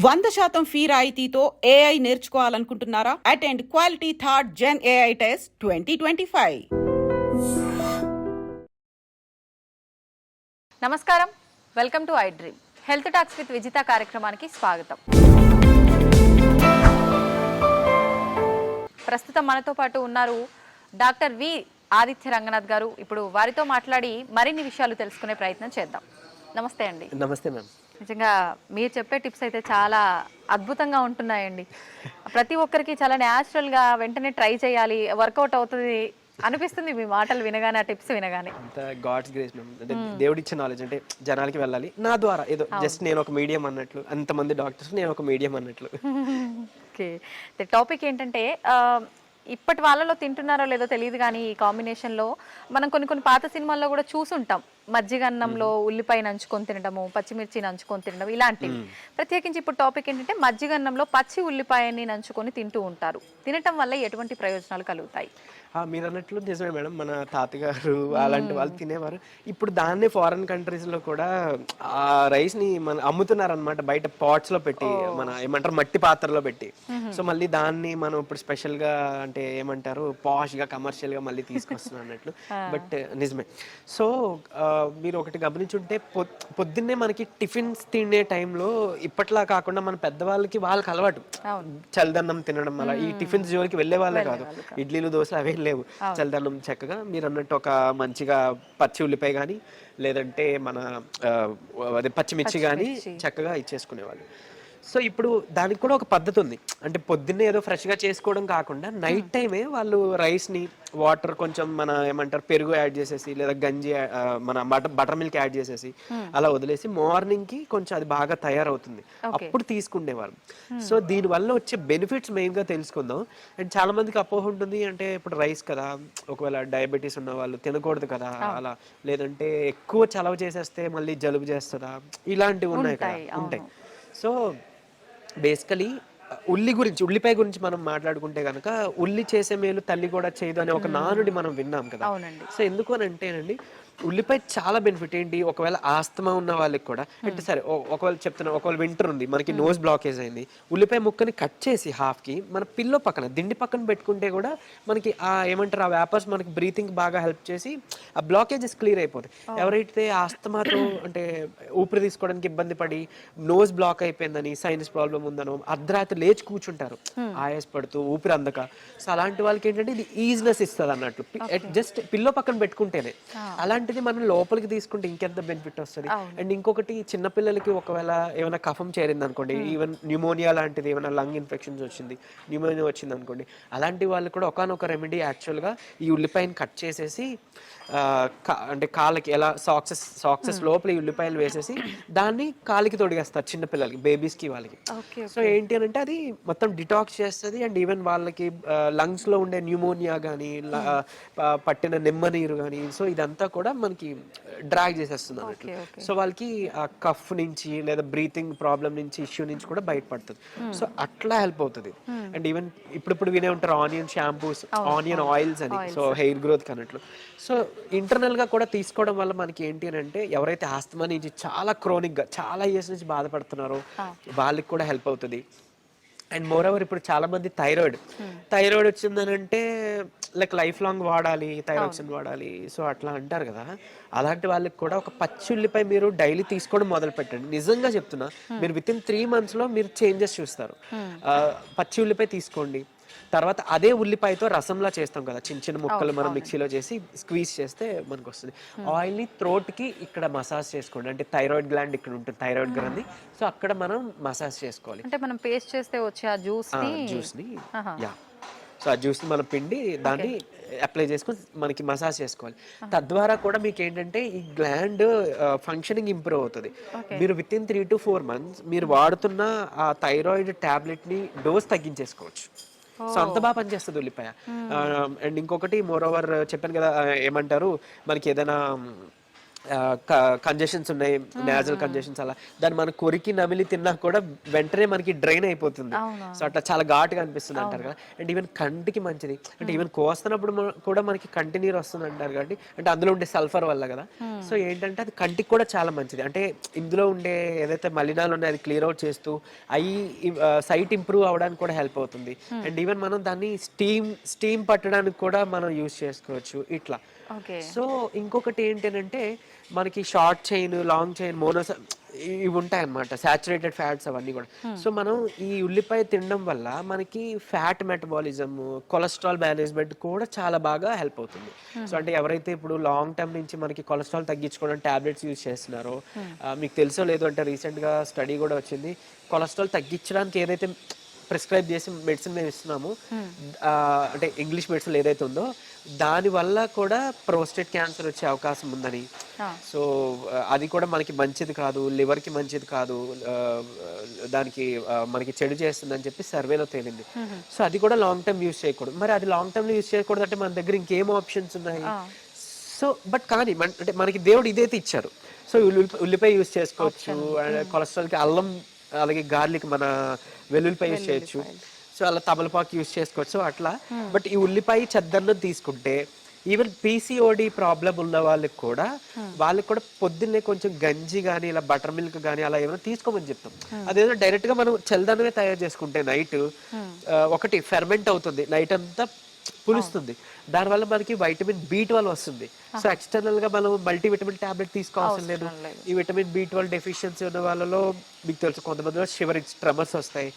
100% fee రాయితీతో AI నేర్చుకోవాలనుకుంటున్నారా? Attend quality third gen AI test 2025. నమస్కారం, welcome to iDream. Health talks with Vijitha కార్యక్రమానికి స్వాగతం. ప్రస్తుతం మనతో పాటు ఉన్నారు డాక్టర్ వి ఆదిత్య రంగనాథ్ గారు. ఇప్పుడు వారితో మాట్లాడి మరిన్ని విషయాలు తెలుసుకునే ప్రయత్నం చేద్దాం. నమస్తే అండి. నమస్తే మ్యామ్. నిజంగా మీరు చెప్పే టిప్స్ అయితే చాలా అద్భుతంగా ఉంటున్నాయండి. ప్రతి ఒక్కరికి చాలా న్యాచురల్గా వెంటనే ట్రై చేయాలి, వర్కౌట్ అవుతుంది అనిపిస్తుంది మీ మాటలు వినగానే, ఆ టిప్స్ వినగానే. అంత గాడ్స్ గ్రేస్ మ్యామ్. అంటే దేవుడిచ్చే నాలెడ్జ్, అంటే జనాలకి వెళ్ళాలి నా ద్వారా, ఏదో జస్ట్ నేను ఒక మీడియం అన్నట్లు, అంతమంది డాక్టర్స్ నేను ఒక మీడియం అన్నట్లు. ఓకే, టాపిక్ ఏంటంటే ఇప్పటి వాళ్ళలో తింటున్నారో లేదో తెలియదు కానీ ఈ కాంబినేషన్లో మనం కొన్ని పాత సినిమాల్లో కూడా చూసుంటాం. మజ్జిగ అన్నంలో ఉల్లిపాయ నంచుకొని తినడము, పచ్చిమిర్చి నంచుకొని తినడం, ఇలాంటివి. ప్రత్యేకించి ఇప్పుడు టాపిక్ ఏంటంటే మజ్జిగ అన్నంలో పచ్చి ఉల్లిపాయని నంచుకొని తింటూ ఉంటారు. తినటం వల్ల ఎటువంటి ప్రయోజనాలు కలుగుతాయి? మీరు అన్నట్లు నిజమే మేడం. మన తాతగారు అలాంటి వాళ్ళు తినేవారు. ఇప్పుడు దాన్నే ఫారెన్ కంట్రీస్లో కూడా ఆ రైస్ని మన అమ్ముతున్నారనమాట, బయట పాట్స్లో పెట్టి, మన ఏమంటారు మట్టి పాత్రలో పెట్టి. సో మళ్ళీ దాన్ని మనం ఇప్పుడు స్పెషల్గా, అంటే ఏమంటారు పాష్గా, కమర్షియల్గా మళ్ళీ తీసుకొస్తున్నాం అన్నట్లు. బట్ నిజమే. సో మీరు ఒకటి గమనించుంటే, పొద్దున్నే మనకి టిఫిన్స్ తినే టైంలో ఇప్పట్లా కాకుండా మన పెద్దవాళ్ళకి వాళ్ళకి అలవాటు చల్దన్నం తినడం. అలా ఈ టిఫిన్స్ జోలికి వెళ్ళే వాళ్ళే కాదు. ఇడ్లీలు, దోశలు అవే లేవు. చల్దన్నం చక్కగా మీరు అన్నట్టు ఒక మంచిగా పచ్చి ఉల్లిపాయ కానీ, లేదంటే మన అదే పచ్చిమిర్చి కానీ చక్కగా ఇచ్చేసుకునేవాళ్ళు. సో ఇప్పుడు దానికి కూడా ఒక పద్ధతి ఉంది. అంటే పొద్దున్నే ఏదో ఫ్రెష్గా చేసుకోవడం కాకుండా నైట్ టైమే వాళ్ళు రైస్ని, వాటర్ కొంచెం మన ఏమంటారు పెరుగు యాడ్ చేసేసి, లేదా గంజి, మన బటర్ మిల్క్ యాడ్ చేసేసి అలా వదిలేసి మార్నింగ్కి కొంచెం అది బాగా తయారవుతుంది, అప్పుడు తీసుకునేవారు. సో దీనివల్ల వచ్చే బెనిఫిట్స్ మెయిన్గా తెలుసుకుందాం. అండ్ చాలా మందికి అపోహ ఉంటుంది, అంటే ఇప్పుడు రైస్ కదా, ఒకవేళ డయాబెటీస్ ఉన్న వాళ్ళు తినకూడదు కదా అలా, లేదంటే ఎక్కువ చలవ చేసేస్తే మళ్ళీ జలుబు చేస్తుందా, ఇలాంటివి ఉన్నాయి కదా, ఉంటాయి. సో బేసికలీ ఉల్లిపాయ గురించి మనం మాట్లాడుకుంటే కనుక, ఉల్లి చేసే మేలు తల్లి కూడా చేయదు అనే ఒక నానుడి మనం విన్నాం కదా. సో ఎందుకు అని అంటేనండి, ఉల్లిపాయ చాలా బెనిఫిట్ ఏంటి, ఒకవేళ ఆస్తమా ఉన్న వాళ్ళకి కూడా, అంటే సరే ఒకవేళ చెప్తున్నా, ఒకవేళ వింటర్ ఉంది, మనకి నోస్ బ్లాకేజ్ అయింది, ఉల్లిపాయ ముక్కని కట్ చేసి హాఫ్కి మన పిల్లో పక్కన, దిండి పక్కన పెట్టుకుంటే కూడా మనకి ఆ ఏమంటారు ఆ వేపర్స్ మనకి బ్రీతింగ్ బాగా హెల్ప్ చేసి ఆ బ్లాకేజెస్ క్లియర్ అయిపోతాయి. ఎవరైతే ఆస్తమాతో, అంటే ఊపిరి తీసుకోవడానికి ఇబ్బంది పడి నోస్ బ్లాక్ అయిపోయిందని, సైనస్ ప్రాబ్లం ఉందనో, అర్ధరాత్రి లేచి కూర్చుంటారు ఆయాస పడుతూ, ఊపిరి అందక. సో అలాంటి వాళ్ళకి ఏంటంటే ఇది ఈజినెస్ ఇస్తుంది అన్నట్లు, జస్ట్ పిల్లో పక్కన పెట్టుకుంటేనే. అలాంటిది మనం లోపలికి తీసుకుంటే ఇంకెంత బెనిఫిట్ వస్తుంది. అండ్ ఇంకొకటి, చిన్నపిల్లలకి ఒకవేళ ఏమైనా కఫం చేరింది అనుకోండి, ఈవెన్ న్యూమోనియా లాంటిది, ఏమైనా లంగ్ ఇన్ఫెక్షన్స్ వచ్చింది, న్యూమోనియా వచ్చింది అనుకోండి, అలాంటి వాళ్ళు కూడా ఒకనొక రెమెడీ యాక్చువల్గా ఈ ఉల్లిపాయని కట్ చేసేసి, అంటే కాళ్ళకి ఎలా సాక్సెస్ లోపల ఈ ఉల్లిపాయలు వేసేసి దాన్ని కాలికి తొడిగేస్తారు చిన్నపిల్లలకి, బేబీస్కి, వాళ్ళకి. సో ఏంటి అని అంటే అది మొత్తం డిటాక్స్ చేస్తుంది. అండ్ ఈవెన్ వాళ్ళకి లంగ్స్లో ఉండే న్యూమోనియా కానీ, పట్టిన నిమ్మ నీరు కానీ, సో ఇదంతా కూడా మనకి డ్రాగ్ చేసేస్తుంది అన్నట్లు. సో వాళ్ళకి ఆ కఫ్ నుంచి, లేదా బ్రీతింగ్ ప్రాబ్లం నుంచి, ఇష్యూ నుంచి కూడా బయటపడుతుంది. సో అట్లా హెల్ప్ అవుతుంది. అండ్ ఈవెన్ ఇప్పుడు వినే ఉంటారు ఆనియన్ షాంపూస్, ఆనియన్ ఆయిల్స్ అని, సో హెయిర్ గ్రోత్ అన్నట్లు. సో ఇంటర్నల్ గా కూడా తీసుకోవడం వల్ల మనకి ఏంటి అని అంటే, ఎవరైతే ఆస్తమా నుంచి చాలా క్రోనిక్ గా చాలా ఇయర్స్ నుంచి బాధపడుతున్నారో వాళ్ళకి కూడా హెల్ప్ అవుతుంది. అండ్ మోర్ ఓవర్ ఇప్పుడు చాలా మంది థైరాయిడ్ వచ్చిందని అంటే లైక్ లైఫ్ లాంగ్ వాడాలి, థైరాక్సిన్ వాడాలి, సో అట్లా అంటారు కదా. అలాంటి వాళ్ళకి కూడా ఒక పచ్చి ఉల్లిపాయ మీరు డైలీ తీసుకోవడం మొదలు పెట్టండి. నిజంగా చెప్తున్నా, మీరు విత్ ఇన్ 3 months మీరు చేంజెస్ చూస్తారు. పచ్చి ఉల్లిపాయ తీసుకోండి, తర్వాత అదే ఉల్లిపాయతో రసంలా చేస్తాం కదా, చిన్న చిన్న ముక్కలు మనం మిక్సీలో చేసి స్క్వీజ్ చేస్తే మనకు వస్తుంది. ఆయిల్ని థ్రోట్కి ఇక్కడ మసాజ్ చేసుకోండి, అంటే థైరాయిడ్ గ్లాండ్ ఇక్కడ ఉంటుంది, థైరాయిడ్ గ్రంథి, సో అక్కడ మనం మసాజ్ చేసుకోవాలి. అంటే మనం పేస్ట్ చేస్తే వచ్చే ఆ జ్యూస్ని సో ఆ జ్యూస్ని మనం పిండి దాన్ని అప్లై చేసుకొని మనకి మసాజ్ చేసుకోవాలి. తద్వారా కూడా మీకు ఏంటంటే ఈ గ్లాండ్ ఫంక్షనింగ్ ఇంప్రూవ్ అవుతుంది. మీరు విత్ ఇన్ 3 to 4 months మీరు వాడుతున్న ఆ థైరాయిడ్ టాబ్లెట్ని డోస్ తగ్గించేసుకోవచ్చు. సో అంత బాగా పనిచేస్తుంది ఉల్లిపాయ. అండ్ ఇంకొకటి మోర్ ఓవర్ చెప్పాను కదా, ఏమంటారు మనకి ఏదైనా కంజెషన్స్ ఉన్నాయి, నేజల్ కంజెషన్స్, అలా దాన్ని మనం కొరికి నమిలి తిన్నా కూడా వెంటనే మనకి డ్రైన్ అయిపోతుంది. సో అట్లా చాలా ఘాటుగా అనిపిస్తుంది అంటారు కదా. అండ్ ఈవెన్ కంటికి మంచిది, అంటే ఈవెన్ కోస్తున్నప్పుడు కూడా మనకి కంటి నీరు వస్తుంది అంటారు కాబట్టి, అంటే అందులో ఉండే సల్ఫర్ వల్ల కదా. సో ఏంటంటే అది కంటికి కూడా చాలా మంచిది. అంటే ఇందులో ఉండే ఏదైతే మలినాలు ఉన్నాయో అది క్లియర్ అవుట్ చేస్తూ సైట్ ఇంప్రూవ్ అవడానికి కూడా హెల్ప్ అవుతుంది. అండ్ ఈవెన్ మనం దాన్ని స్టీమ్ పట్టడానికి కూడా మనం యూజ్ చేసుకోవచ్చు ఇట్లా. సో ఇంకొకటి ఏంటంటే మనకి షార్ట్ చైన్, లాంగ్ చైన్, ఇవి ఉంటాయి అన్నమాట, సాచురేటెడ్ ఫ్యాట్స్ అవన్నీ కూడా. సో మనం ఈ ఉల్లిపాయ తినడం వల్ల మనకి ఫ్యాట్ మెటబాలిజం, కొలెస్ట్రాల్ మేనేజ్మెంట్ కూడా చాలా బాగా హెల్ప్ అవుతుంది. సో అంటే ఎవరైతే ఇప్పుడు లాంగ్ టర్మ్ నుంచి మనకి కొలెస్ట్రాల్ తగ్గించుకోవడానికి టాబ్లెట్స్ యూజ్ చేస్తున్నారో, మీకు తెలుసో లేదో అంటే రీసెంట్గా స్టడీ కూడా వచ్చింది, కొలెస్ట్రాల్ తగ్గించడానికి ఏదైతే ప్రిస్క్రైబ్ చేసి మెడిసిన్ మేము ఇస్తున్నాము, అంటే ఇంగ్లీష్ మెడిసిన్ ఏదైతే ఉందో దాని వల్ల కూడా ప్రోస్టేట్ క్యాన్సర్ వచ్చే అవకాశం ఉందని. సో అది కూడా మనకి మంచిది కాదు, లివర్కి మంచిది కాదు, దానికి మనకి చెడు చేస్తుందని చెప్పి సర్వేలో తేలింది. సో అది కూడా లాంగ్ టర్మ్ యూజ్ చేయకూడదు. మరి అది లాంగ్ టర్మ్ యూజ్ చేయకూడదు అంటే మన దగ్గర ఇంకేం ఆప్షన్స్ ఉన్నాయి? సో బట్ కానీ అంటే మనకి దేవుడు ఇదైతే ఇచ్చారు. సో ఉల్లిపాయ యూజ్ చేసుకోవచ్చు, కొలెస్ట్రాల్కి అల్లం, అలాగే గార్లిక్, మన వెల్లుల్లిపాయ యూజ్ చేయొచ్చు. సో అలా తమలపాకు యూజ్ చేసుకోవచ్చు అట్లా. బట్ ఈ ఉల్లిపాయ చెద్దన్నం తీసుకుంటే ఈవెన్ పీసీఓడి ప్రాబ్లం ఉన్న వాళ్ళకి కూడా పొద్దున్నే కొంచెం గంజి కానీ ఇలా బటర్ మిల్క్ కానీ అలా ఏమైనా తీసుకోమని చెప్తాం. అదేదో డైరెక్ట్ గా మనం చల్లదనమే తయారు చేసుకుంటే నైట్ ఒకటి ఫెర్మెంట్ అవుతుంది, నైట్ అంతా పులుస్తుంది, దానివల్ల మనకి వైటమిన్ B12 వస్తుంది. సో ఎక్స్టర్నల్ గా మనం మల్టీవిటమిన్ టాబ్లెట్ తీసుకోవాల్సిన లేదు. ఈ విటమిన్ B12 డెఫిషియన్సీ ఉన్న వాళ్ళలో మీకు తెలుసు కొంతమందిలో షివరింగ్, ట్రెమర్స్ వస్తాయి,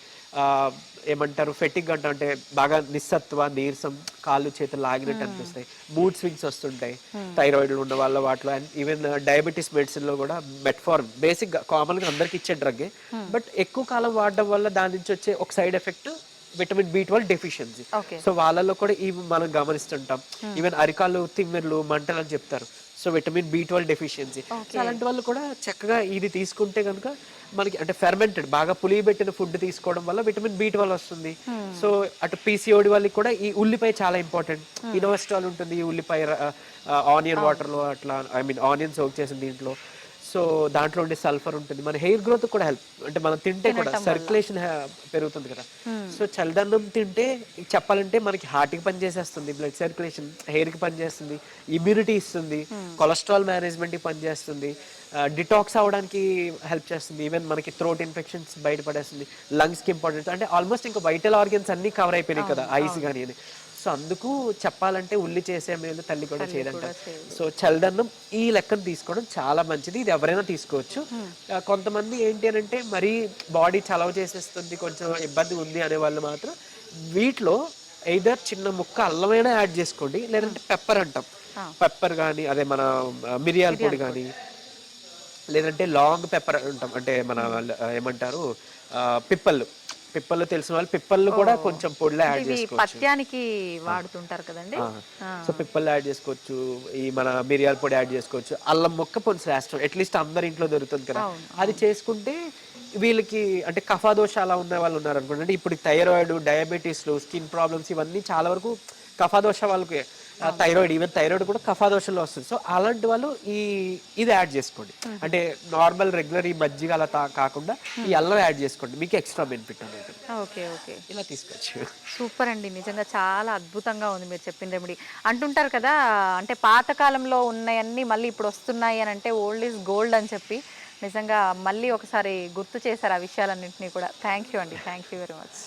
ఏమంటారు ఫెటిక్ అంట, అంటే బాగా నిస్సత్వ, నీరసం, కాళ్ళు చేతులు లాగినట్టు అనిపిస్తాయి, మూడ్ స్వింగ్స్ వస్తుంటాయి థైరాయిడ్ ఉన్న వాళ్ళ వాటిలో. అండ్ ఈవెన్ డయాబెటీస్ మెడిసిన్ లో కూడా మెట్ఫార్మిన్ బేసిక్ గా కామన్ గా అందరికి ఇచ్చే డ్రగ్గే, బట్ ఎక్కువ కాలం వాడడం వల్ల దాని నుంచి వచ్చే ఒక side effect vitamin B12 deficiency. So వాళ్ళలో కూడా ఇవి మనం గమనిస్తుంటాం. ఈవెన్ అరికాళ్ళు, తిమ్మిర్లు, మంటలు అని చెప్తారు. So vitamin B12 deficiency. So అలాంటి వాళ్ళు కూడా చక్కగా ఇది తీసుకుంటే కనుక మనకి అంటే ఫెర్మెంటెడ్, బాగా పులియబెట్టిన ఫుడ్ తీసుకోవడం వల్ల విటమిన్ B12 వస్తుంది. సో అటు పీసీఓడి వాళ్ళకి కూడా ఈ ఉల్లిపాయ చాలా ఇంపార్టెంట్. ఇనోవెస్ట్రాల్ ఉంటుంది ఈ ఉల్లిపాయ ఆనియన్ వాటర్ లో, అట్లా ఆనియన్ సోక్ చేసిన దీంట్లో. సో దాంట్లో ఉండే సల్ఫర్ ఉంటుంది, మన హెయిర్ గ్రోత్ కూడా హెల్ప్, అంటే మనం తింటే కూడా సర్క్యులేషన్ పెరుగుతుంది కదా. సో చల్లదన్నం తింటే చెప్పాలంటే మనకి హార్ట్కి పనిచేసేస్తుంది, బ్లడ్ సర్క్యులేషన్, హెయిర్కి పనిచేస్తుంది, ఇమ్యూనిటీ ఇస్తుంది, కొలెస్ట్రాల్ మేనేజ్మెంట్కి పనిచేస్తుంది, డిటాక్స్ అవ్వడానికి హెల్ప్ చేస్తుంది, ఈవెన్ మనకి థ్రోట్ ఇన్ఫెక్షన్స్ బయటపడేస్తుంది, లంగ్స్కి ఇంపార్టెంట్, అంటే ఆల్మోస్ట్ ఇంకా వైటల్ ఆర్గన్స్ అన్ని కవర్ అయిపోయినాయి కదా, ఐస్ కానీ అని. సో అందుకు చెప్పాలంటే ఉల్లి చేసే మేలు తల్లి కూడా చేయదంట. సో చల్లదన్నం ఈ లెక్కను తీసుకోవడం చాలా మంచిది, ఇది ఎవరైనా తీసుకోవచ్చు. కొంతమంది ఏంటి అని అంటే మరీ బాడీ చలవ చేసేస్తుంది, కొంచెం ఇబ్బంది ఉంది అనే వాళ్ళు మాత్రం వీటిలో ఎయిదర్ చిన్న ముక్క అల్లమైనా యాడ్ చేసుకోండి, లేదంటే పెప్పర్ అంటాం, పెప్పర్ కానీ అదే మన మిరియాల పొడి కానీ, లేదంటే లాంగ్ పెప్పర్ అంటాం, అంటే మన ఏమంటారు పిప్పళ్ళు తెలిసిన వాళ్ళు పిప్పళ్ళు కూడా కొంచెం పొడిలో యాడ్ చేసుకోవచ్చు. పత్యానికి వాడుతుంటారు కదండి. సో పిప్పళ్ళు యాడ్ చేసుకోవచ్చు, ఈ మన మిరియాల పొడి యాడ్ చేసుకోవచ్చు, అల్లం ముక్క పొడి శ్రేష్టం, అట్లీస్ట్ అందరి ఇంట్లో దొరుకుతుంది కదా, అది చేసుకుంటే వీళ్ళకి అంటే కఫాదోష అలా ఉన్న వాళ్ళు ఉన్నారు అనుకోండి, అంటే ఇప్పుడు థైరాయిడ్, డయాబెటీస్లు, స్కిన్ ప్రాబ్లమ్స్ ఇవన్నీ చాలా వరకు కఫాదోష వాళ్ళకి, థైరాయిడ్, ఈవెన్ థైరాయిడ్ కూడా కఫాదోషంలో వస్తుంది. సో అలాంటి వాళ్ళు ఇది యాడ్ చేసుకోండి, అంటే నార్మల్ రెగ్యులర్ ఈ మజ్జిగ అలా కాకుండా ఈ అల్లం యాడ్ చేసుకోండి, మీకు ఎక్స్ట్రా బెనిఫిట్ అనేది. ఓకే ఓకే, ఇలా తీసుకోవచ్చు. సూపర్ అండి, నిజంగా చాలా అద్భుతంగా ఉంది మీరు చెప్పిన రెమెడీ. అంటుంటారు కదా, అంటే పాతకాలంలో ఉన్నాయన్నీ మళ్ళీ ఇప్పుడు వస్తున్నాయి అని అంటే ఓల్డ్ ఈజ్ గోల్డ్ అని చెప్పి, నిజంగా మళ్ళీ ఒకసారి గుర్తు చేశారు ఆ విషయాలన్నింటినీ కూడా. థ్యాంక్ యూ అండి, థ్యాంక్ యూ వెరీ మచ్.